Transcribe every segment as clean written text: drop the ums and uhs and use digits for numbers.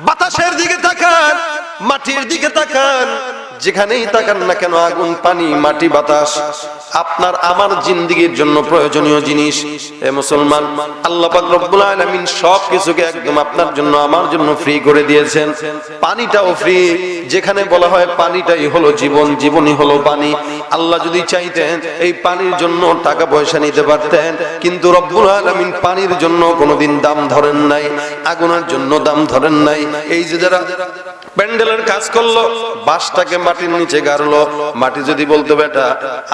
বাতাসের দিকে তাকান, মাটির দিকে তাকান, যেখানেই তাকান না কেন আগুন, পানি, মাটি, বাতাস আপনার আমার জিন্দেগীর জন্য প্রয়োজনীয় জিনিস। এ মুসলমান, আল্লাহ পাক রব্বুল আলামিন সবকিছুকে একদম আপনার জন্য আমার জন্য ফ্রি করে দিয়েছেন। পানিটাও ফ্রি, যেখানে বলা হয় পানিটাই হলো জীবন, জীবনই হলো পানি। আল্লাহ যদি চাইতেন এই পানির জন্য টাকা পয়সা নিতে পারতেন, কিন্তু রব্বুল আলামিন পানির জন্য কোনোদিন দাম ধরেন নাই, আগুনের জন্য দাম ধরেন নাই। এই যে যারা প্যান্ডেলের কাজ করলো, বাঁশটাকে মাটির নিচে গাড়লো, মাটি যদি বলতো বেটা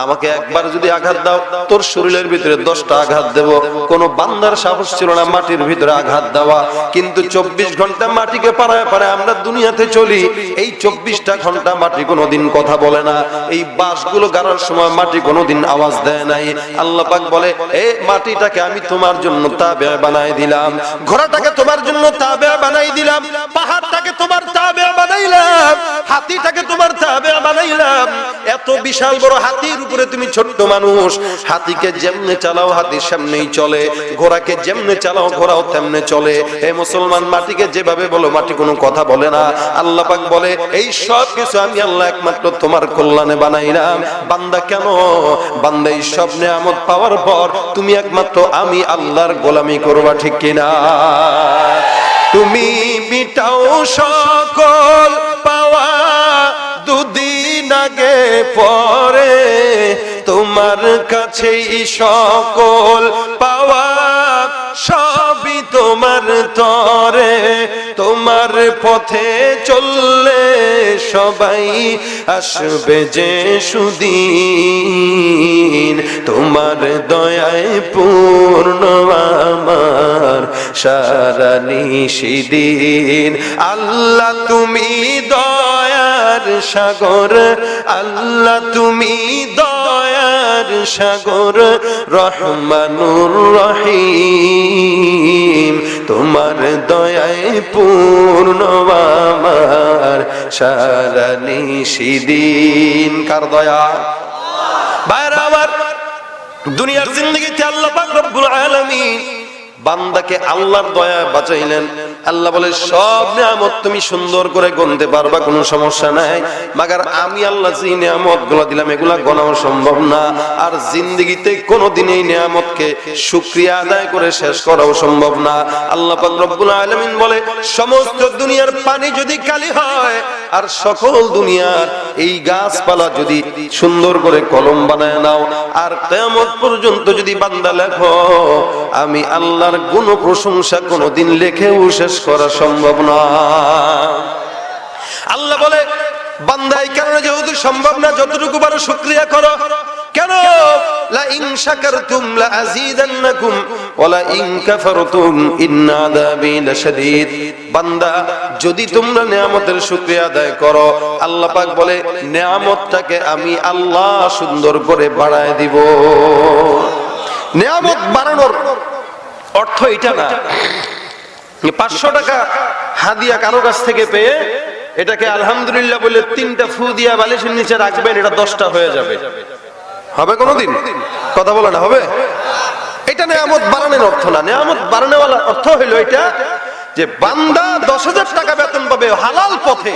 আমাকে একবার যদি আঘাত দাও, তোর শরীরের ভিতরে 10টা আঘাত দেব, কোন বান্দার সাহস ছিল না মাটির ভিতরে আঘাত দেওয়া। কিন্তু 24 ঘন্টা মাটিকে পারায় পারায় আমরা দুনিয়াতে চলি, এই 24টা ঘন্টা মাটি কোনোদিন কথা বলে না। এই বাঁশগুলো গাড়ার সময় মাটি কোনোদিন আওয়াজ দেয় নাই। আল্লাহ পাক বলে, এ মাটিটাকে আমি তোমার জন্য তাবে বানাই দিলাম, ঘোড়াটাকে তোমার জন্য তাবে বানাই দিলাম, পাহাড়টাকে তোমার তাবে বানাইলাম, হাতিটাকে তোমার তাবে বানাইলাম। এত বিশাল বড় হাতির উপরে তুমি ছোট্ট মানুষ, হাতিকে যেমনে চালাও হাতির সামনেই চলে, ঘোড়াকে যেমনে চালাও ঘোড়াও তেমনে চলে। এই মুসলমান, মাটিকে যেভাবে বলো মাটি কোনো কথা বলে না। আল্লাহ পাক বলে, এই সব কিছু আমি আল্লাহ একমাত্র তোমার কল্যাণে বানাইলাম। বান্দা কেন? বান্দা এই সব নিয়ামত পাওয়ার পর তুমি একমাত্র আমি আল্লাহর গোলামি করবা, ঠিক কিনা? তুমি মিটাও সকল পাওয়া, দুদিন আগে পরে তোমার কাছেই সকল পাওয়া, সবই তোমার তরে। তোমার পথে চললে সবাই আসবে যে সুদিন, তোমার দয়ায় পূর্ণ আমার সারা নিশিদিন। আল্লাহ তুমি দয়ার সাগর, আল্লাহ তুমি দয়ার সাগর, রহমানুর রহিম, তোমার দয়ায় পূর্ণ আমার সারা নিশিদিন। কার দয়া? ভাইরা আমার, দুনিয়ার জিন্দেগিতে আল্লাহ পাক রব্বুল আলামিন বান্দাকে আল্লাহর দয়া বাঁচাইলেন। আল্লাহ বলে, সব নিয়ামত তুমি সুন্দর করে গুনতে পারবা, কোনো সমস্যা নাই, মাগার আমি আল্লাহ যে নিয়ামত গুলো দিলাম এগুলা গোনাও সম্ভব না। আর জিন্দেগিতে কোনোদিন এই নিয়ামতকে শুকরিয়া আদায় করে শেষ করাও সম্ভব না। আল্লাহ পাক রব্বুল আলামিন বলে, সমস্ত দুনিয়ার পানি যদি কালি হয়, আর সকল দুনিয়ার এই গাছপালা যদি সুন্দর করে কলম বানায় নাও, আর কিয়ামত পর্যন্ত যদি বান্দা লেখো, আমি আল্লাহর গুণ প্রশংসা কোনোদিন লেখেও শেষ করা সম্ভব না। আল্লাহ বলে, বান্দা এই কারণে যেহেতু সম্ভব না, যতটুকু পারো শুকরিয়া করো। কেন? লা ইন শাকারতুম লা আযীদান্নাকুম ওয়া লা ইন কাফারতুম ইন্না আযাবি লাশাদীদ। বান্দা, যদি তোমরা নিয়ামতের শুকরিয়া আদায় করো, আল্লাহ পাক বলে নিয়ামতটাকে আমি আল্লাহ সুন্দর করে বাড়ায় দিব। নিয়ামত বাড়ানোর অর্থ এটা না 500 টাকা হাদিয়া কারো কাছ থেকে পেয়ে এটাকে আলহামদুলিল্লাহ বলে 3টা ফু দিয়া বালিশের নিচে রাখবেন, এটা 10টা হয়ে যাবে। হবে কোনোদিন? কথা বলে না, হবে? এটা নিয়ামত বাড়ানোর অর্থ না। নিয়ামত বাড়ানোর অর্থ হলো এটা যে বান্দা 10,000 টাকা বেতন পাবে হালাল পথে,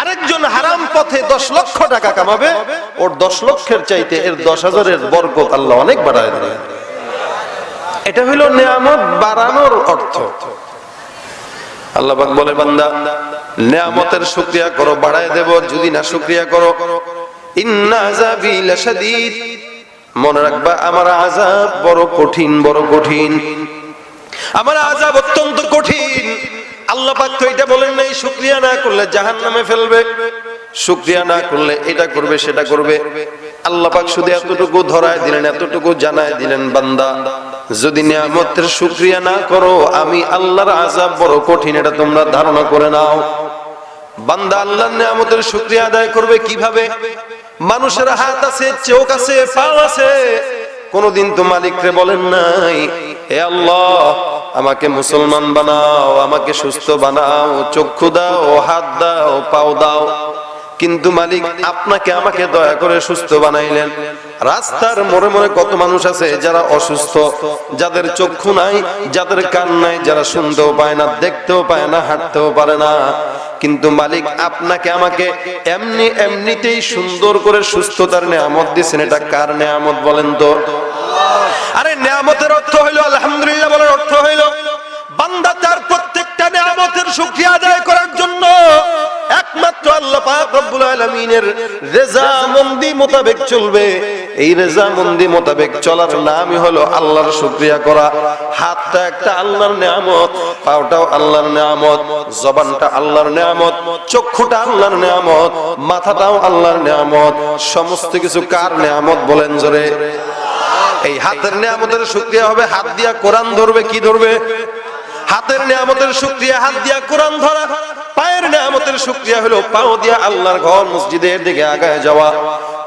আরেকজন হারাম পথে 10 লক্ষ টাকা কামাবে, ওর 10 লক্ষের চাইতে এর 10,000-এর বরকত আল্লাহ অনেক বাড়ায় দেবে। এটা হলো নিয়ামত বাড়ানোর অর্থ। আল্লাহ পাক বলে, বান্দা নিয়ামতের শুকরিয়া করো, বাড়ায় দেব। যদি না শুকরিয়া করো, ইন্না আযাবি লাশাদীদ, মনে রাখবা আমার আযাব বড় কঠিন, বড় কঠিন, আমার আযাব অত্যন্ত কঠিন। আল্লাহ পাক তো এটা বলেন নাই শুকরিয়া না করলে জাহান্নামে ফেলবে, শুকরিয়া না করলে এটা করবে সেটা করবে। আল্লাহ পাক শুধু এতটুকু ধরায় দিলেন, এতটুকু জানায় দিলেন, বান্দা যদি নিয়ামতের শুকরিয়া না করো, আমি আল্লাহর আযাব বড় কঠিন, এটা তোমরা ধারণা করে নাও। বান্দা আল্লাহর নিয়ামতের শুকরিয়া আদায় করবে কিভাবে? মানুষের হাত আছে, চোখ আছে, পা আছে, কোনদিন তো মালিকরে বলেন নাই, হে আল্লাহ আমাকে মুসলমান বানাও, আমাকে সুস্থ বানাও, চক্ষু দাও, হাত দাও, পাও দাও। কিন্তু মালিক আপনাকে আমাকে দয়া করে সুস্থ বানাইলেন, রাস্তার মোড়ে মোড়ে কত মানুষ আছে যারা অসুস্থ, যাদের চক্ষু নাই, যাদের কান নাই, যারা শুনতেও পায় না, দেখতেও পায় না, হাঁটতেও পারে না। কিন্তু মালিক আপনাকে আমাকে এমনিতেই সুন্দর করে সুস্থতার নেয়ামত দিয়েছেন। এটা কার নেয়ামত বলেন তো? আরে নেয়ামতের অর্থ হইল আলহামদুলিল্লাহ বলার অর্থ হইল বান্দা তার প্রত্যেকটা নেয়ামতের শুকরিয়া আদায় করার জন্য একমাত্র আল্লাহ পাক রব্বুল আলামিনের রেজামন্দি মোতাবেক চলবে। এই রেজামন্দি মোতাবেক চলার নামই হলো আল্লাহর শুকরিয়া করা। হাতটা একটা আল্লাহর নেয়ামত, পাওটাও আল্লাহর নেয়ামত, জবানটা আল্লাহর নেয়ামত, চক্ষুটা আল্লাহর নেয়ামত, মাথাটাও আল্লাহর নেয়ামত। সমস্ত কিছু কার নেয়ামত বলেন জোরে? এই হাতের নেয়ামতের শুকরিয়া হবে হাত দিয়া কোরআন ধরবে। কি ধরবে? হাতের নেয়ামতের শুকরিয়া হাত দিয়া কোরআন ধরা। পায়ের নেয়ামতের শুকরিয়া হলো পাও দিয়া আল্লাহর ঘর মসজিদের দিকে আগায় যাওয়া।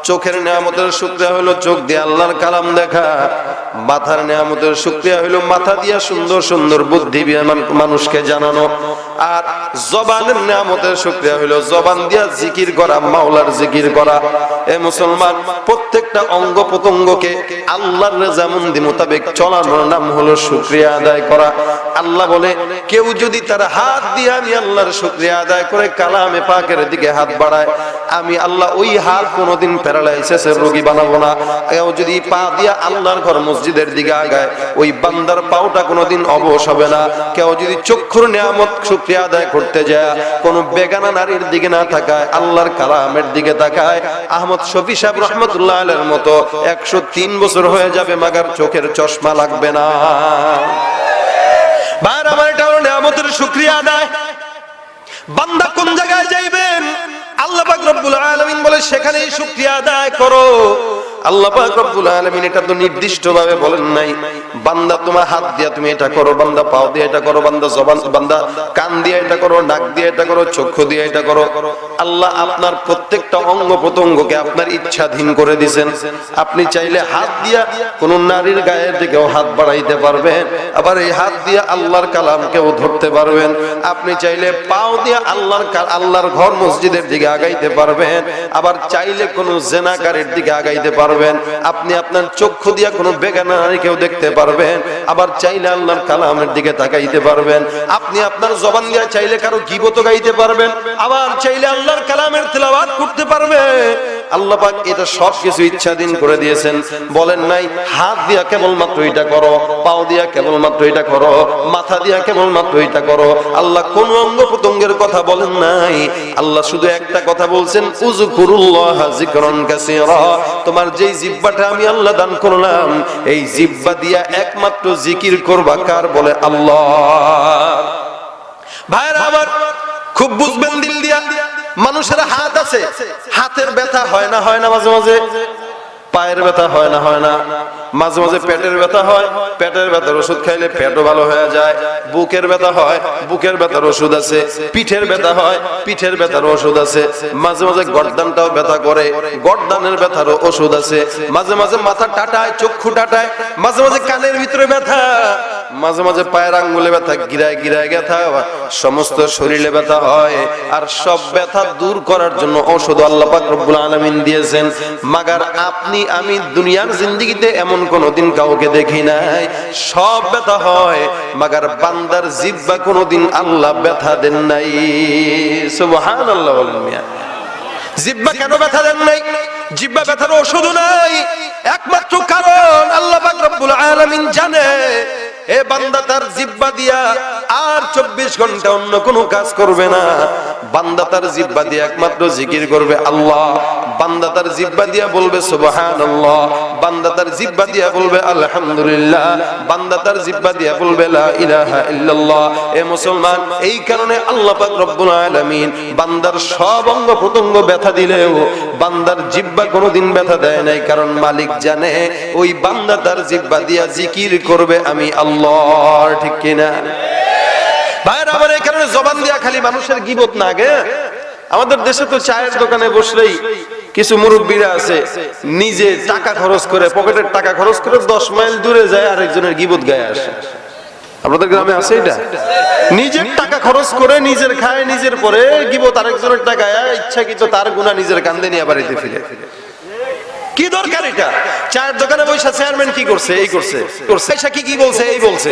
চোখের নেয়ামতের শুকরিয়া হলো চোখ দিয়ে আল্লাহর কালাম দেখা। মাথার নেয়ামতের শুকরিয়া হলো মাথা দিয়া সুন্দর সুন্দর বুদ্ধি মানুষকে জানানো। আর জবানের নেয়ামতের শুকরিয়া হলো জবান দিয়া জিকির করা, মাওলার জিকির করা। এ মুসলমান, প্রত্যেকটা অঙ্গ প্রত্যঙ্গকে আল্লাহর রেজামন্দি মোতাবেক চলানোর নাম হলো শুকরিয়া আদায় করা। আল্লাহ বলে কেউ যদি তার হাত দিয়ে আমি আল্লাহর শুকরিয়া আদায় করে কালামে পাকের দিকে হাত বাড়ায়, আমি আল্লাহ ওই হাত কোনোদিন প্যারালাইসিসের রোগী বানাবো না। কেউ যদি পা দিয়ে আল্লাহর ঘর মসজিদের দিকে আগায়, ওই বান্দার পাওটা কোনোদিন অবশ হবে না। কেউ যদি চক্ষুর নিয়ামত শুকরিয়া আদায় করতে যায়, কোন বেগানা নারীর দিকে না তাকায়, আল্লাহর কালামের দিকে তাকায়, আহমদ শফি সাহেব রহমতুল্লাহ আলাইহির মতো 103 বছর হয়ে যাবে মাগার চোখের চশমা লাগবে না। ভাই আমার, এটা হলো নিয়ামতের শুকরিয়া আদায়। বান্দা কোন জায়গায় যাইবেন আল্লাহ পাক রব্বুল আলামিন বলে সেখানেই শুকরিয়া আদায় করো। আল্লাহ পাক রব্বুল আলামিন এটা তো নির্দিষ্টভাবে বলেন নাই, বান্দা তোমার হাত দিয়ে তুমি এটা করো, বান্দা পাও দিয়ে এটা করো, বান্দা জবান, বান্দা কান দিয়ে এটা করো, নাক দিয়ে এটা করো, চক্ষু দিয়ে এটা করো। আল্লাহ আপনার প্রত্যেকটা অঙ্গ প্রত্যঙ্গকে আপনার ইচ্ছাধীন করে দিয়েছেন। আপনি চাইলে হাত দিয়া কোন নারীর গায়ের দিকেও হাত বাড়াইতে পারবেন, আবার এই হাত দিয়ে আল্লাহর কালামকেও ধরতে পারবেন। আপনি চাইলে পাও দিয়ে আল্লাহর ঘর মসজিদের দিকে আগাইতে পারবেন, আবার চাইলে কোন জেনাকারীর দিকে আগাইতে পারবেন। আপনি আপনার চক্ষু দিয়ে কোন বেগানা নারীকেও দেখতে পারবেন, আবার চাইলে আল্লাহর কালামের দিকে তাকাইতে পারবেন। আপনি আপনার জবান দিয়ে চাইলে কারো গীবত গাইতে পারবেন, আবার চাইলে আল্লাহর কালামের তেলাওয়াত করতে পারবেন। আল্লাহ পাক এটা সবকিছু ইচ্ছাধীন করে দিয়েছেন। বলেন নাই হাত দিয়া কেবলমাত্র এটা করো, পাও দিয়া কেবলমাত্র এটা করো, মাথা দিয়া কেবলমাত্র এটা করো। আল্লাহ কোন অঙ্গ প্রত্যঙ্গের কথা বলেন নাই। আল্লাহ শুধু একটা কথা বলছেন, উযকুরুল্লাহ যিকরান কাসীরা। তোমার যেই জিহ্বাটা আমি আল্লাহ দান করলাম, এই জিহ্বা দিয়া একমাত্র জিকির করবা কার? বলে আল্লাহ। ভাইরা আমার, খুব বুঝবেন দিল দিয়া। মানুষের হাত আছে, হাতের ব্যথা হয় না? হয় না মাঝে মাঝে? পায়ের ব্যথা হয় না? হয় না? মাঝে মাঝে পেটের ব্যথা হয়, পেটের ব্যথার ওষুধ খাইলে পেটও ভালো হয়ে যায়। বুকের ব্যথা হয়, বুকের ব্যথার ওষুধ আছে। পিঠের ব্যথা হয়, পিঠের ব্যথার ওষুধ আছে। মাঝে মাঝে গর্দানটাও ব্যথা করে, গর্দানের ব্যথারও ওষুধ আছে। মাঝে মাঝে মাথা টাটায়, চক্ষু টাটায়, মাঝে মাঝে কানের ভিতরে ব্যথা, মাঝে মাঝে পায়ের আঙ্গুলে ব্যথা, গিরায় গিরায় ব্যথা, সমস্ত শরীরে ব্যথা হয়। আর সব ব্যথা দূর করার জন্য ঔষধ আল্লাহ পাক রব্বুল আলামিন দিয়েছেন। মাগার আপনি আমি দুনিয়ার জিন্দেগিতে এমন কোনদিন কাউকে দেখি নাই সব ব্যথা হয়, মাগার বান্দার জিহ্বা কোনদিন আল্লাহ ব্যথা দেন নাই। সুবহানাল্লাহ বলেন মিয়া। জিহ্বা কেন ব্যথা দেন নাই? জিহ্বা ব্যথার ওষুধ নাই, একমাত্র কারণ আল্লাহ পাক রব্বুল আলামিন জানে এ বান্দা তার জিহ্বা দিয়া আর 24 ঘন্টা অন্য কোনো কাজ করবে না। বান্দা তার জিহ্বা দিয়ে একমাত্র জিকির করবে আল্লাহ। বান্দা তার জিহ্বা দিয়া বলবে সুবহানাল্লাহ, বান্দা তার জিহ্বা দিয়া বলবে আলহামদুলিল্লাহ, বান্দা তার জিহ্বা দিয়া বলবে লা ইলাহা ইল্লাল্লাহ। এ মুসলমান, এই কারণে আল্লাহ পাক রব্বুল আলামিন বান্দার সব অঙ্গ প্রত্যঙ্গ ব্যথা দিলেও বান্দার জিহ্বা কোনোদিন ব্যথা দেয় নাই, কারণ মালিক জানে ওই বান্দা তার জিহ্বা দিয়া জিকির করবে আমি আল্লাহ। ঠিক কিনা ভাইরা আমার? এই কারণে জবান দিয়া খালি মানুষের গীবত না গে। আমাদের দেশে তো চায়ের দোকানে বসলেই কিছু মুরব্বীরা আছে, নিজে টাকা খরচ করে, পকেটের টাকা খরচ করে 10 মাইল দূরে যায় আরেকজনের গীবত গায়ে আসে। আপনাদের গ্রামে আছে এটা? নিজের টাকা খরচ করে নিজের খায়, নিজের পরে গীবত আরেকজনের টাকা ইচ্ছাকৃত তার গুনাহ নিজের কাঁধে নিয়ে বাড়িতে ফিরে। কি দরকার এটা? চায়ের দোকানে বসে চেয়ারম্যান কি করছে, এই করছে করছে, কি বলছে, এই বলছে,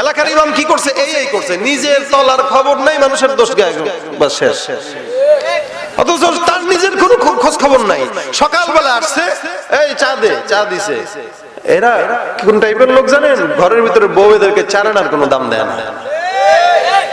এলাকার ইমাম কি করছে, এই করছে, নিজের তলার খবর নাই, মানুষের দোষ গায়, বাস শেষ। অথচ তার নিজের কোনো খোঁজ খবর নাই। সকালবেলা আসছে, এই চা দে, চা দিছে। এরা কোন টাইপের লোক জানেন? ঘরের ভিতরে বউদেরকে চারানার কোনো দাম দেয় না,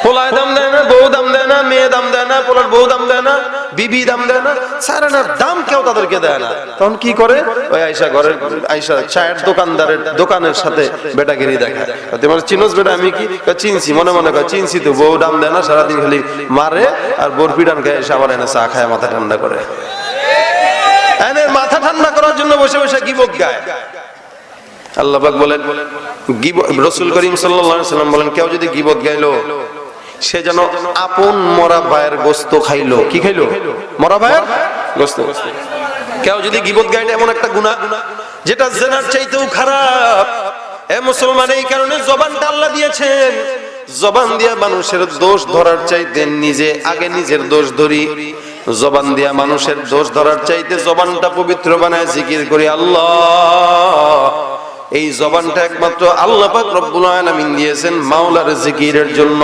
পোলায় দাম দেয় না, বউ দাম দেয় না, মেয়ে দাম দেয় না, পোলার বউ দাম দেয় না, বিবি দাম দেয় না, চারানার দাম কেউ তাদেরকে দেয় না। তখন কি করে? ওই আয়সা ঘরের আয়সা চায়ের দোকানদারের দোকানের সাথে বেটাগিরি দেখায়। তোমার চিনোস বেটা? আমি কি চিনছি, মনে মনে কয় চিনছি তো। বউ দাম দেয় না, সারাদিন খালি মারে আর বরফিডান খায়, এসে আবার এনে চা খায়, মাথা ঠান্ডা করে। এনে মাথা ঠান্ডা করার জন্য বসে বসে গীবত গায়। আল্লাহ পাক বলেন, রাসূল করিম সাল্লাল্লাহু আলাইহি ওয়াসাল্লাম বলেন, কেউ যদি গীবত গাইলো সে যেন আপন মরা ভাইয়ের গোশত খাইলো। কি খাইলো? মরা ভাইয়ের গোশত। কেউ যদি গীবত গাইলে এমন একটা গুনাহ যেটা জিনার চাইতেও খারাপ। এ মুসলমান, এই কারণে জবানটা আল্লাহ দিয়েছেন। জবান দিয়া মানুষের দোষ ধরার চাইতে নিজে আগে নিজের দোষ ধরি। জবান দিয়া মানুষের দোষ ধরার চাইতে জবানটা পবিত্র বানায় জিকির করি আল্লাহ। এই জবানটা একমাত্র আল্লাহ পাক রব্বুল আলামিন দিয়েছেন মাওলার জিকিরের জন্য।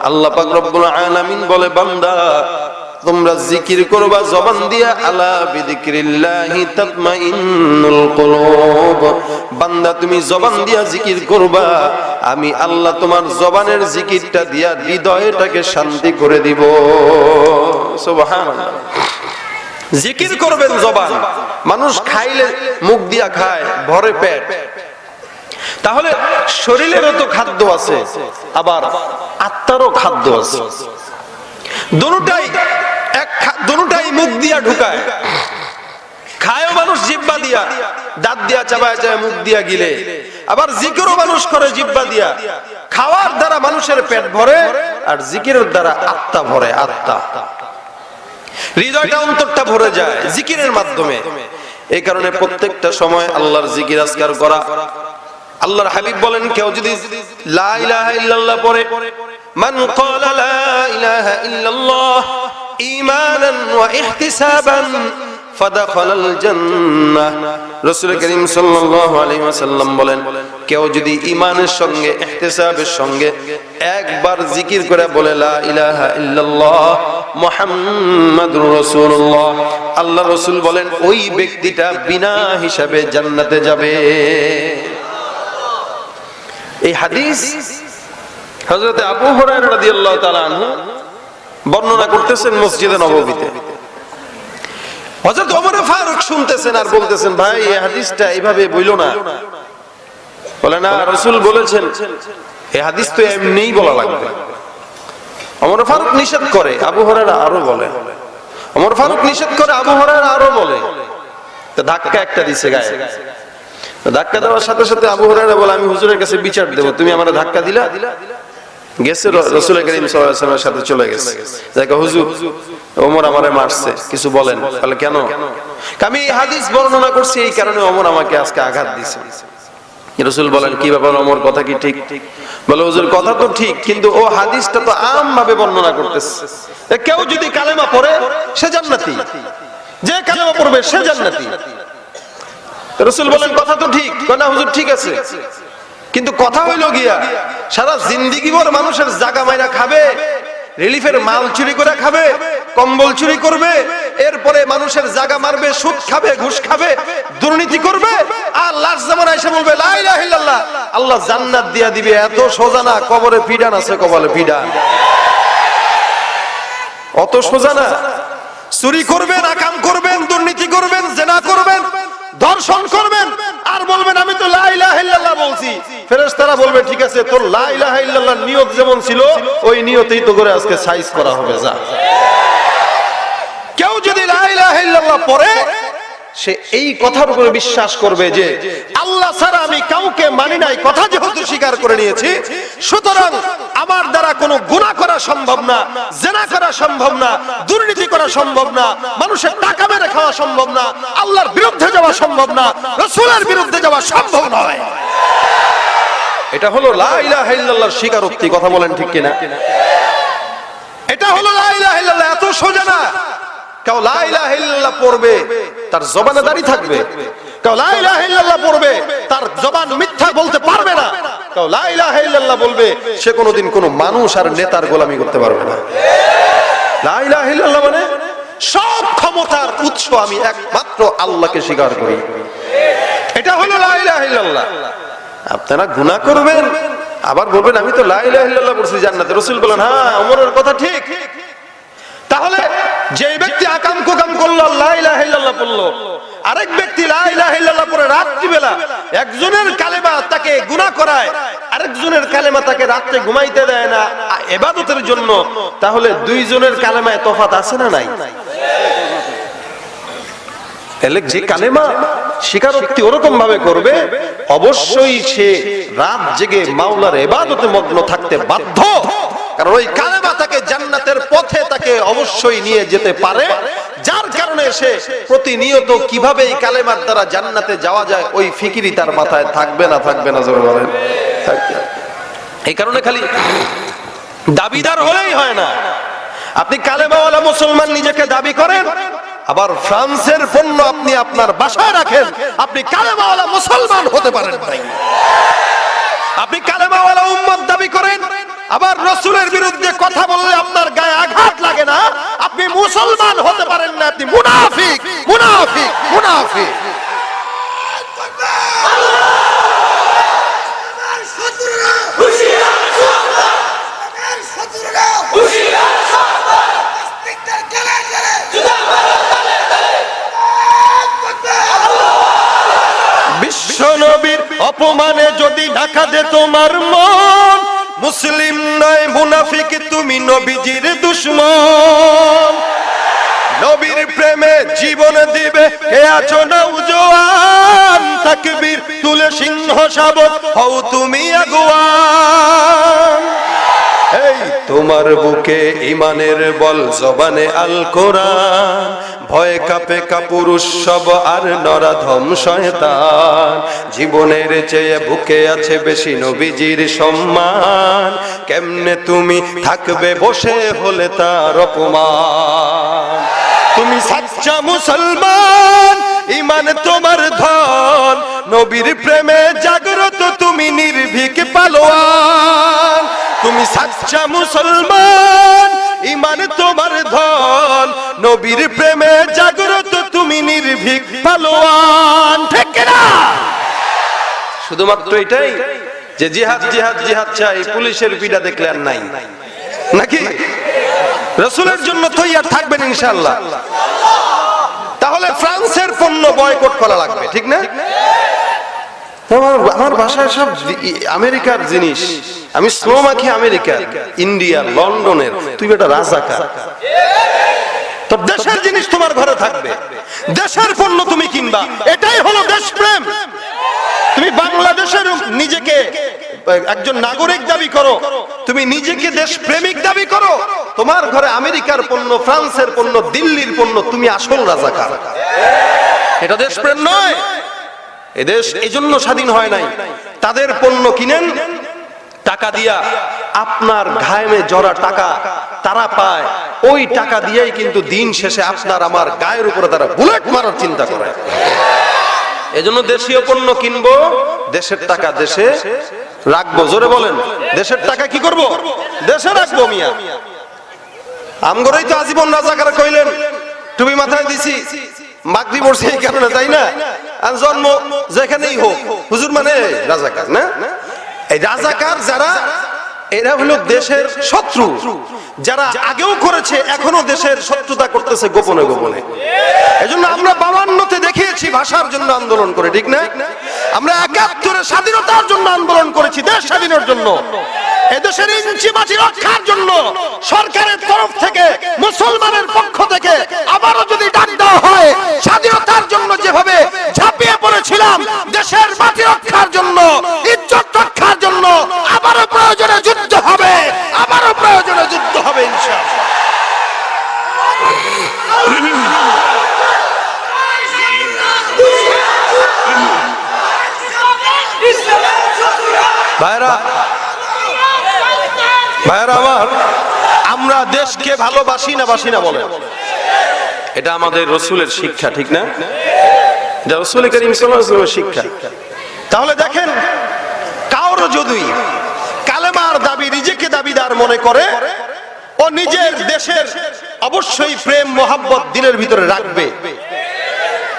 আল্লাহ পাক রব্বুল আলামিন বলে, বান্দা তোমরা জিকির করবা জবান দিয়া, আলা বিযিকরিল্লাহি তাতমাইন্নুল কুলুব। বান্দা তুমি জবান দিয়া জিকির করবা, আমি আল্লাহ তোমার জবানের জিকিরটা দিয়া হৃদয়টাকে শান্তি করে দিব। সুবহানাল্লাহ। জিকির করবেন জবান। মানুষ খাইলে মুখ দিয়া খায়, ভরে পেট, তাহলে শরীরেরও তো খাদ্য আছে, আবার আত্মারও খাদ্য আছে। দুটোটাই মুখ দিয়া ঢুকায়। খায়ও মানুষ জিহ্বা দিয়া, দাঁত দিয়া চাবায় চায়, মুখ দিয়া গিলে। আবার জিকিরও মানুষ করে জিহ্বা দিয়া। খাওয়ার দ্বারা মানুষের পেট ভরে, আর জিকিরের দ্বারা আত্মা ভরে। আত্মা, হৃদয়টা, অন্তরটা ভরে যায় জিকিরের মাধ্যমে। এই কারণে প্রত্যেকটা সময় আল্লাহর জিকির আজকার করা। আল্লাহর হাবিব বলেন, কেউ যদি লা ইলাহা ইল্লাল্লাহ পড়ে, মান ক্বালা লা ইলাহা ইল্লাল্লাহ ঈমানান ওয়া ইহতিসাবান ফাদাখালাল জান্নাহ। রাসূল করিম সাল্লাল্লাহু আলাইহি ওয়াসাল্লাম বলেন, কেউ যদি ঈমানের সঙ্গে ইহতিসাবের সঙ্গে একবার জিকির করে বলে লা ইলাহা ইল্লাল্লাহ মুহাম্মাদুর রাসূলুল্লাহ, আল্লাহ রাসূল বলেন ওই ব্যক্তিটা বিনা হিসাবে জান্নাতে যাবে। এই হাদিস হযরত আবু হুরায়রা রাদিয়াল্লাহু তাআলা আনহু বর্ণনা করতেছেন মসজিদে নববীতে। হযরত ওমর ফারুক শুনতেছেন আর বলতেছেন, ভাই এই হাদিসটা এইভাবে বইলো না। বলে না, রাসূল বলেছেন এই হাদিস তো এমনিই বলা লাগবে। ওমর ফারুক নিষেধ করে, আবু হুরায়রা আরো বলে। ওমর ফারুক নিষেধ করে, আবু হুরায়রা আরো বলে। তো ধাক্কা একটা দিছে গায়ে। ধাক্কা দেওয়ার সাথে সাথে আবু হুরায়রা বলে, আমি হুজুরের কাছে বিচার দেব, তুমি আমারে ধাক্কা দিলা। গেছে রাসূল করিম সাল্লাল্লাহু আলাইহি ওয়াসাল্লামের সাথে চলে গেছে। দেখো হুজুর, ওমর আমারে মারছে, কিছু বলেন। বলে কেন? আমি এই হাদিস বর্ণনা করছি, এই কারণে ওমর আমাকে আজকে আঘাত দিয়েছে। রাসূল বলেন, কি ব্যাপার ওমর, কথা কি ঠিক? বলে, হুজুর কথা তো ঠিক, কিন্তু ও হাদিসটা তো আম ভাবে বর্ণনা করতেছে। কেউ যদি কালেমা পড়ে সে জান্নাতি, যে কালেমা পড়বে সে জান্নাতি। রাসূল বলেন, কথা তো ঠিক। না হুজুর, ঠিক আছে, কিন্তু কথা হইল গিয়া সারা জিন্দেগি ভর মানুষের জাগা মাইরা খাবে, রিলিফের মাল চুরি করে খাবে, কম্বল চুরি করবে, এরপরে মানুষের জাগা মারবে, সুদ খাবে, ঘুষ খাবে, দুর্নীতি করবে, আর লাস্ট জামানায় এসে বলবে লা ইলাহা ইল্লাল্লাহ, আল্লাহ জান্নাত দিয়া দিবে। এত সোজা না, কবরে পিডান আছে, কপালে পিডান। অত সোজা না। চুরি করবেন, আকাম করবেন, দুর্নীতি করবেন, জিনা করবেন, ধর্ষণ করবেন, আর বলবেন আমি তো লা ইলাহা ইল্লাল্লাহ বলছি। ফেরেশতারা বলবে, ঠিক আছে, তোর লা ইলাহা ইল্লাল্লাহ নিয়ত যেমন ছিল ওই নিয়তেই তো করে আজকে সাইজ করা হবে, যা। কেউ যদি লা ইলাহা ইল্লাল্লাহ পড়ে, সে এই কথার উপরে বিশ্বাস করবে যে আল্লাহ ছাড়া আমি কাউকে মানি নাই, কথা যেহেতু স্বীকার করে নিয়েছি, সুতরাং আমার দ্বারা কোনো গুনাহ করা সম্ভব না, জিনা করা সম্ভব না, দুর্নীতি করা সম্ভব না, মানুষের টাকা মেরে খাওয়া সম্ভব না, আল্লাহর বিরুদ্ধে যাওয়া সম্ভব না, রাসূলের বিরুদ্ধে যাওয়া সম্ভব নয়। এটা হলো লা ইলাহা ইল্লাল্লাহর স্বীকারোক্তি। কথা বলেন ঠিক কিনা? এটা হলো লা ইলাহা ইল্লাল্লাহ। এত সোজা না। কেউ লা ইলাহা ইল্লাল্লাহ পড়বে, তার জবানে দাঁড়িয়ে থাকবে। কেউ লা ইলাহা ইল্লাল্লাহ পড়বে, তার জবান মিথ্যা বলতে পারবে না। কেউ লা ইলাহা ইল্লাল্লাহ বলবে, সে কোনোদিন কোনো মানুষ আর নেতার গোলামি করতে পারবে না। লা ইলাহা ইল্লাল্লাহ মানে সব ক্ষমতার উৎস আমি একমাত্র আল্লাহকে স্বীকার করি, এটা হলো লা ইলাহা ইল্লাল্লাহ। আপনারা গুনাহ করবেন, আবার বলবেন আমি তো লা ইলাহা ইল্লাল্লাহ পড়ছি জান্নাতে। রাসূল বলেন হ্যাঁ, ওমরের কথা ঠিক। তাহলে যে ব্যক্তি আকাম কুকাম করলো, লা ইলাহা ইল্লাল্লাহ পড়লো, আরেক ব্যক্তি লা ইলাহা ইল্লাল্লাহ পড়ে রাত্রিবেলা একজনের কালেমা তাকে গুনাহ করায়, আরেকজনের কালেমা তাকে রাতে ঘুমাইতে দেয় না ইবাদতের জন্য, তাহলে দুইজনের কালেমায় তফাত আছে না নাই? তাহলে যে কালেমা স্বীকারোক্তি ওরকম ভাবে করবে, অবশ্যই সে রাত জেগে মাওলার ইবাদতে মগ্ন থাকতে বাধ্য, কারণ ওই কালেমা তাকে জান্নাতের পথে তাকে অবশ্যই নিয়ে যেতে পারে। যার কারণে সে প্রতিনিয়ত কিভাবে এই কালেমার দ্বারা জান্নাতে যাওয়া যায় ওই ফিকিরই তার মাথায় থাকবে না, থাকবে না জোরে বলেন থাকবে। এই কারণে খালি দাবিদার হলেই হয় না। আপনি কালেমাওয়ালা মুসলমান নিজেকে দাবি করেন, আবার ফ্রান্সের পণ্য আপনি আপনার বাসায় রাখেন, আপনি কালেমাওয়ালা মুসলমান হতে পারেন না। আপনি কালেমাওয়ালা উম্মত দাবি করেন, আবার রাসূলের বিরুদ্ধে কথা বললে আপনার গায়ে আঘাত লাগে না, আপনি মুসলমান হতে পারেন না, আপনি মুনাফিক মুনাফিক মুনাফিক। বিশ্ব নবীর অপমানে যদি ঢাকা দে তোমার মন, মুসলিম নয় মুনাফিক তুমি নবীজির দুশমন। নবীর প্রেমে জীবন দিবে কে আছো নওজোয়ান, তাকবীর তুলে সিংহ শাবক হও তুমি আগুয়ান। এই তোমার বুকে ইমানের বল, জবানে আল কোরআন, ভয় কাঁপে কাপুরুষ সব আর নরাধম শয়তান। জীবনের চেয়ে বুকে আছে বেশি নবীজির সম্মান, কেমনে তুমি থাকবে বসে হলে তার অপমান। তুমি সাচ্চা মুসলমান, ইমান তোমার ধন, নবীর প্রেমে জাগ্রত তুমি নির্ভীক পালোয়ান। তুমি সাচ্চা মুসলমান, ইমান তোমার ধন, নবীর প্রেমে জাগ্রত তুমি নির্ভীক পালোয়ান। ঠিক না? শুধুমাত্র এটাই যে জিহাদ জিহাদ জিহাদ চাই, পুলিশের পিঠা দেখলে আর নাই নাকি? রাসূলের জন্য তৈয়ার থাকবেন ইনশাআল্লাহ। তাহলে ফ্রান্সের পণ্য বয়কট করা লাগবে, ঠিক না? আমার ভাষায় সব আমেরিকার জিনিস, আমি স্লো মাখি আমেরিকার, ইন্ডিয়া, লন্ডনের, তুই বেটা রাজাকার। তো দেশের জিনিস তোমার ঘরে থাকবে, দেশের পণ্য তুমি কিনবা, এটাই হলো দেশপ্রেম। তুমি বাংলাদেশের নিজেকে একজন নাগরিক দাবি করো, তুমি নিজেকে দেশপ্রেমিক দাবি করো, তোমার ঘরে আমেরিকার পণ্য, ফ্রান্সের পণ্য, দিল্লির পণ্য, তুমি আসল রাজাকার। এটা দেশপ্রেম নয়। এদেশ এজন্য স্বাধীন হয় নাই। তাদের পণ্য কিনেন টাকা দিয়া, আপনার ঘামে জড়া টাকা তারা পায়, ওই টাকা দিয়েই কিন্তু দিন শেষে আপনার আমার গায়ের উপরে তারা বুলেট মারার চিন্তা করে। এজন্য দেশীয় পণ্য কিনবো, দেশের টাকা দেশে রাখবো। জোরে বলেন, দেশের টাকা কি করব? দেশে রাখবো। মিয়া আমগরেই তো আজীবন রাজাকার কইলেন, টুপি মাথায় দিছি, মাগরি পড়ছে এই কারণে, তাই না? আর জন্ম যেখানেই হোক হুজুর মানে রাজাকার না? এই রাজাকার যারা, এরা হলো দেশের শত্রু, যারা আগেও করেছে এখনো দেশের শত্রুতা করতেছে গোপনে গোপনে। এজন্য আমরা 52-তে দেখিয়েছি ভাষার জন্য আন্দোলন করে, ঠিক না? আমরা 71-এ স্বাধীনতার জন্য আন্দোলন করেছি, দেশ স্বাধীনের জন্য। এদেশের ইঞ্চি মাটি রক্ষার জন্য সরকারের তরফ থেকে, মুসলমানের পক্ষ থেকে আবারও যদি ডাক দেওয়া হয়, স্বাধীনতার জন্য যেভাবে ঝাঁপিয়ে পড়েছিলাম, দেশের মাটি রক্ষার জন্য, ইজ্জত রক্ষার জন্য আবারও প্রয়োজনে যুদ্ধ হবে, আবারও প্রয়োজনে যুদ্ধ হবে ইনশাআল্লাহ। ভাইরা ভাইরা আমার, আমরা দেশকে ভালোবাসি না বাসি না বলেন? এটা আমাদের রাসূলের শিক্ষা, ঠিক না? এটা রাসূল করিম সাল্লাল্লাহু আলাইহি ওয়াসাল্লামের শিক্ষা। তাহলে দেখেন, কারো যদি কালেমার দাবি নিজেকে দাবিদার মনে করে, ও নিজের দেশের অবশ্যই প্রেম মোহাব্বত দিলের ভিতরে রাখবে।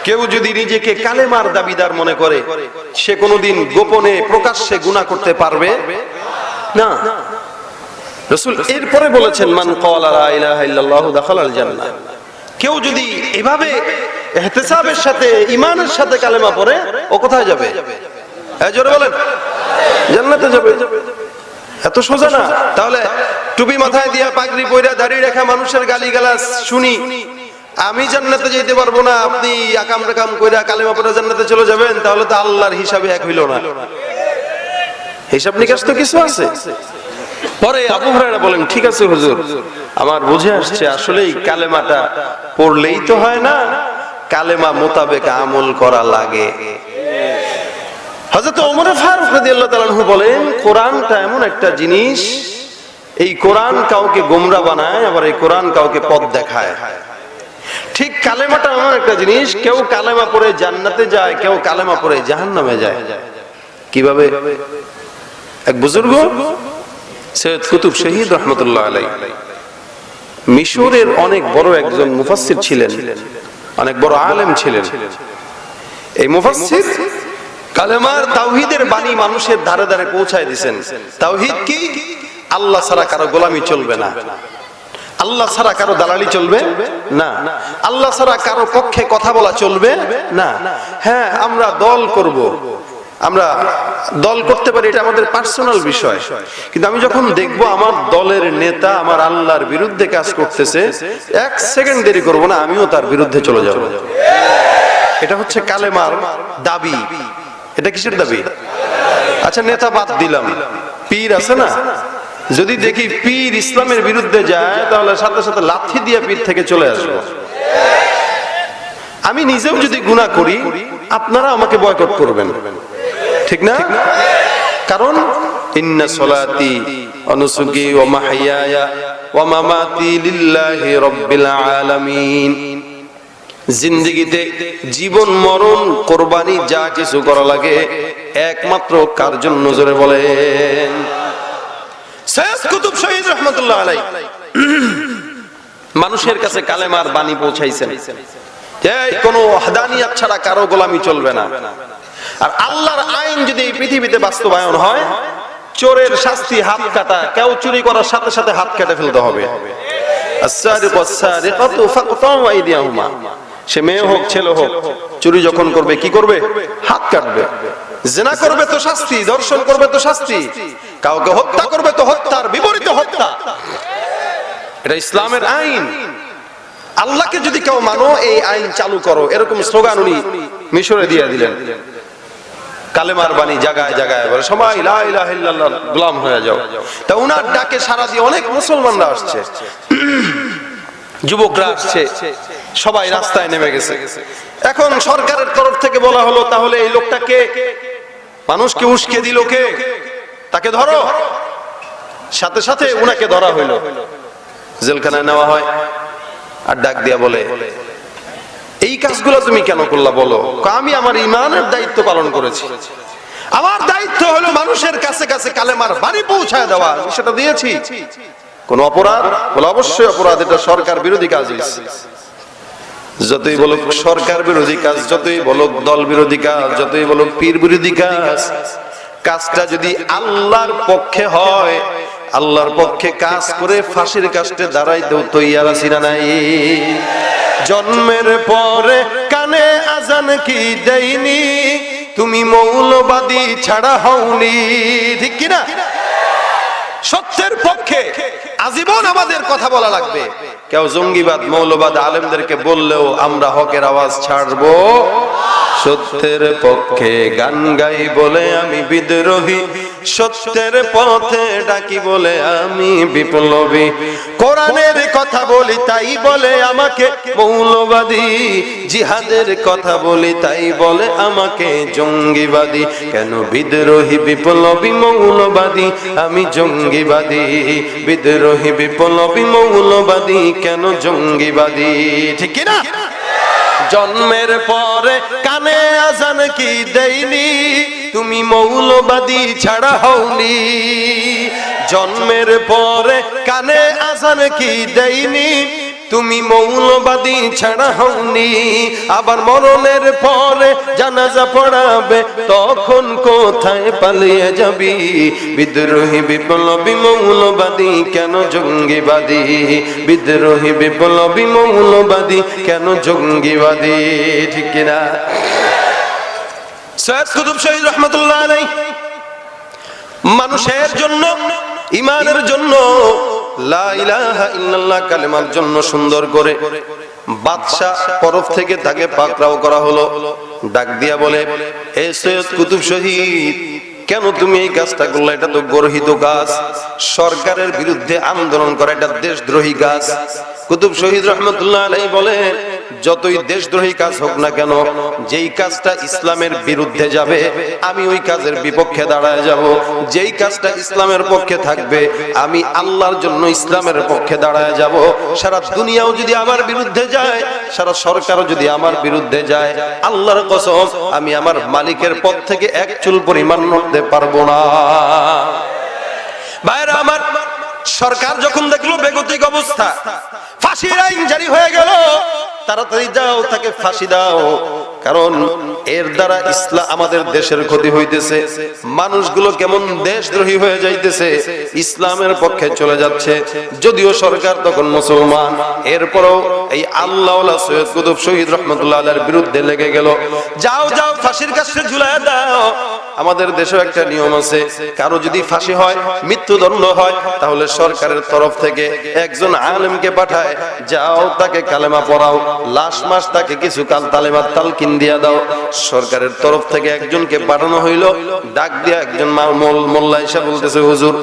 কেউ যদি নিজেকে কালেমার দাবিদার মনে করে, সে কোনোদিন গোপনে প্রকাশ্যে গুনাহ করতে পারবে না। রাসূল এরপরে বলেছেন, মান ক্বালা লা ইলাহা ইল্লাল্লাহু দাখালাল জান্নাহ। কেউ যদি এভাবে ইহতিসাবের সাথে ঈমানের সাথে কালেমা পড়ে, ও কোথায় যাবে? জোরে বলেন, জান্নাতে যাবে। এত সোজা না? তাহলে টুপি মাথায় দিয়া, পাগড়ি পয়রা, দাড়ি রাখা মানুষের গালিগালাজ শুনি আমি জান্নাতে যেতে পারবো না, আপনি আকাম রাকাম কইরা কালেমা পড়ে জান্নাতে চলে যাবেন, তাহলে তো আল্লাহর হিসাবে এক হইল না। হিসাব নিকাশ তো কিছু আছে। পরে আবু হুরায়রা বলেন, ঠিক আছে হুজুর, আমার বুঝে আসছে, আসলেই কালেমাটা পড়লেই তো হয় না, কালেমা মোতাবেক আমল করা লাগে। হযরত ওমর ফারুক রাদিয়াল্লাহু তাআলা আনহু বলেন, কোরআনটা এমন একটা জিনিস, এই কোরআন কাউকে গোমরা বানায়, আবার এই কোরআন কাউকে পথ দেখায়। ঠিক কালেমাটা এমন একটা জিনিস, কেউ কালেমা পড়ে জান্নাতে যায়, কেউ কালেমা পড়ে জাহান্নামে যায়। কিভাবে? এক বুজুর্গ সৈয়দ কুতুব শহীদ রাহমাতুল্লাহ আলাইহি মিশরের অনেক বড় একজন মুফাসসির ছিলেন, অনেক বড় আলেম ছিলেন। এই মুফাসসির কালেমার তাওহীদের বাণী মানুষের ধারে ধারে পৌঁছায় দিয়েছেন। তাওহীদ কি? আল্লাহ ছাড়া কারো গোলামি চলবে না, আল্লাহ ছাড়া কারো দালালি চলবে না, আল্লাহ ছাড়া কারো পক্ষে কথা বলা চলবে না। হ্যাঁ, আমরা দল করব, আমরা দল করতে পারি, এটা আমাদের পার্সোনাল বিষয়, কিন্তু আমি যখন দেখব আমার দলের নেতা আমার আল্লাহর বিরুদ্ধে কাজ করতেছে, এক সেকেন্ড দেরি করব না, আমিও তার বিরুদ্ধে চলে যাব। এটা হচ্ছে কালেমার দাবি। এটা কিসের দাবি? আচ্ছা, নেতা বাদ দিলাম, পীর আছে না, যদি দেখি পীর ইসলামের বিরুদ্ধে যায়, তাহলে সাথে সাথে লাথি দিয়ে পীর থেকে চলে আসবো। আমি নিজেও যদি গুনাহ করি, আপনারা আমাকে বয়কট করবেন, ঠিক না? কারণ ইন্না সলাতি ওয়া নুসুকি ওয়া মাহইয়ায়া ওয়া মামাতি লিল্লাহি রাব্বিল আলামিন। জিন্দেগিতে জীবন মরণ কুরবানি যা কিছু করা লাগে একমাত্র কার জন্য? জোরে বলেন। সৈয়দ কুতুব শহীদ রাহমাতুল্লাহ আলাইহি মানুষের কাছে কালেমার বাণী পৌঁছাইছেন, এই কোন ওয়াহদানিয়াত ছাড়া কারো গোলামি চলবে না। আর আল্লাহর আইন যদি এই পৃথিবীতে বাস্তবায়ন হয়, চোরের শাস্তি হাত কাটা, কেউ চুরি করার সাথে সাথে হাত কেটে ফেলতে হবে। আস-সারিকু ওয়াস-সারিকাতু ফাকতাউ আইদিয়াহুমা। সে মেয়ে হোক ছেলে হোক, চুরি যখন করবে কি করবে? হাত কাটবে। জিনা করবে তো শাস্তি, ধর্ষণ করবে তো শাস্তি, কাউকে হত্যা করবে তো হত্যার বিপরীতে হত্যা। এটা ইসলামের আইন। আল্লাহকে যদি কেউ মানো, এই আইন চালু করো, এরকম স্লোগান উনি মিশরে দিয়ে দিলেন। কালেমার বাণী জায়গায় জায়গায় বলে, সবাই লা ইলাহা ইল্লাল্লাহ গোলাম হয়ে যাও। তা উনার ডাকে সাড়া দিয়ে অনেক মুসলমানরা আসছে, যুবকরা আসছে, সবাই রাস্তায় নেমে গেছে। এখন সরকারের তরফ থেকে বলা হলো, তাহলে এই লোকটাকে, মানুষকে উস্কে দিল কে? তাকে ধরো। সাথে সাথে উনাকে ধরা হইলো, জেলখানায় নেওয়া হয়। আর ডাক দিয়া বলে, এই কাজগুলো তুমি কেন করলা বলো? আমি আমার ঈমানের দায়িত্ব পালন করেছি, আমার দায়িত্ব হলো মানুষের কাছে কাছে কালেমার বাণী পৌঁছায় দেওয়া, সেটা দিয়েছি। কোন অপরাধ? বলে অবশ্যই অপরাধ, এটা সরকার বিরোধী কাজ হয়েছে। যতই বলুক সরকার বিরোধী কাজ, যতই বলুক দল বিরোধী কাজ, যতই বলুক পীর বিরোধী কাজ, কাজটা যদি আল্লাহর পক্ষে হয়, আল্লাহর পক্ষে কাজ করে ফাঁসির কাস্টে দাঁড়াইতেও তৈয়ার আছি না নাই? জন্মের পরে কানে আজান কি দেয়নি, তুমি মৌলবাদী ছাড়া হওনি, ঠিক কিনা? সত্যের পক্ষে আজীবন আমাদের কথা বলা লাগবে। কেউ জঙ্গিবাদ মৌলবাদ আলেমদেরকে বললেও আমরা হকের আওয়াজ ছাড়বো। সত্যের পক্ষে গান গাই বলে আমি বিদ্রোহী, সত্যের পথে ডাকি বলে আমি বিপ্লবী, কোরআনের কথা বলি তাই বলে আমাকে মৌলবাদী, জিহাদের কথা বলি তাই বলে আমাকে জঙ্গিবাদী। কেন বিদ্রোহী বিপ্লবী মৌলবাদী আমি জঙ্গিবাদী, বিদ্রোহী বিপ্লবী মৌলবাদী কেন জঙ্গিবাদী? ঠিক কি না? জন্মের পরে কানে আজান কি দেইনি, তুমি মৌলবাদী ছাড়া হওনি। জন্মের পরে কানে আজান কি দেইনি, তুমি মৌলবাদী ছাড়া হওনি। আবার মরণের পরে জানাজা পড়াবে, তখন কোথায় পালিয়ে যাবি? বিদ্রোহী বিপ্লবী মৌলবাদী কেন জঙ্গিবাদী, বিদ্রোহী বিপ্লবী মৌলবাদী কেন জঙ্গিবাদী? ঠিক কিনা? সৈয়দ কুতুব শহীদ রহমাতুল্লাহ আলাইহি মানুষের জন্য, ইমানের জন্য, লা ইলাহা ইল্লাল্লাহ কালেমার জন্য সুন্দর করে বাদশা তরফ থেকে তাকে পাকড়াও করা হলো। ডাক দিয়া বলে, হে সৈয়দ কুতুব শহীদ, কেন তুমি এই কাজটা করলে? এটা তো গর্হিত কাজ, সরকারের বিরুদ্ধে আন্দোলন করা এটা দেশদ্রোহী কাজ। কুতুব শহীদ রহমাতুল্লাহ আলাইহি বলেন, যতই দেশদ্রোহী কাজ হোক না কেন, যেই কাজটা ইসলামের বিরুদ্ধে যাবে আমি ওই কাজের বিপক্ষে দাঁড়ায় যাব। যেই কাজটা ইসলামের পক্ষে থাকবে আমি আল্লাহর জন্য ইসলামের পক্ষে দাঁড়ায় যাব। সারা দুনিয়াও যদি আমার বিরুদ্ধে যায়, সারা সরকারও যদি আমার বিরুদ্ধে যায়, আল্লাহর কসম আমি আমার মালিকের পথ থেকে এক চুল পরিমাণ নড়তে পারবো না। ভাইরা আমার, সরকার যখন দেখলো বেগতিক অবস্থা, ফাঁসির আইন জারি হয়ে গেল, তাড়াতাড়ি যাও তাকে ফাঁসি দাও, কারণ এর দ্বারা ইসলাম আমাদের দেশের ক্ষতি হইতেছে। মানুষগুলো কেমন দেশদ্রোহী হয়ে যাইতেছে, ইসলামের পক্ষে চলে যাচ্ছে। যদিও সরকার তখন মুসলমান, এরপরও এই আল্লাহওয়ালা সৈয়দ কুতুব শহীদ রহমাতুল্লাহ আলাইহির বিরুদ্ধে লেগে গেল। যাও যাও ফাঁসির কাছে ঝুলায় দাও। আমাদের দেশে একটা নিয়ম আছে, কারো যদি ফাঁসি হয়, মৃত্যুদণ্ড হয়, তাহলে সরকারের তরফ থেকে একজন আলেমকে পাঠায়, যাও তাকে কালেমা পড়াও, লাশ মাস তাকে কিছু কাল তালেমাত তালকিন দিয়া দাও। সরকারের তরফ থেকে একজনকে পাঠানো হইলো, ডাক দিয়া একজন মোল্লা এসে বলতেছে, হুজুর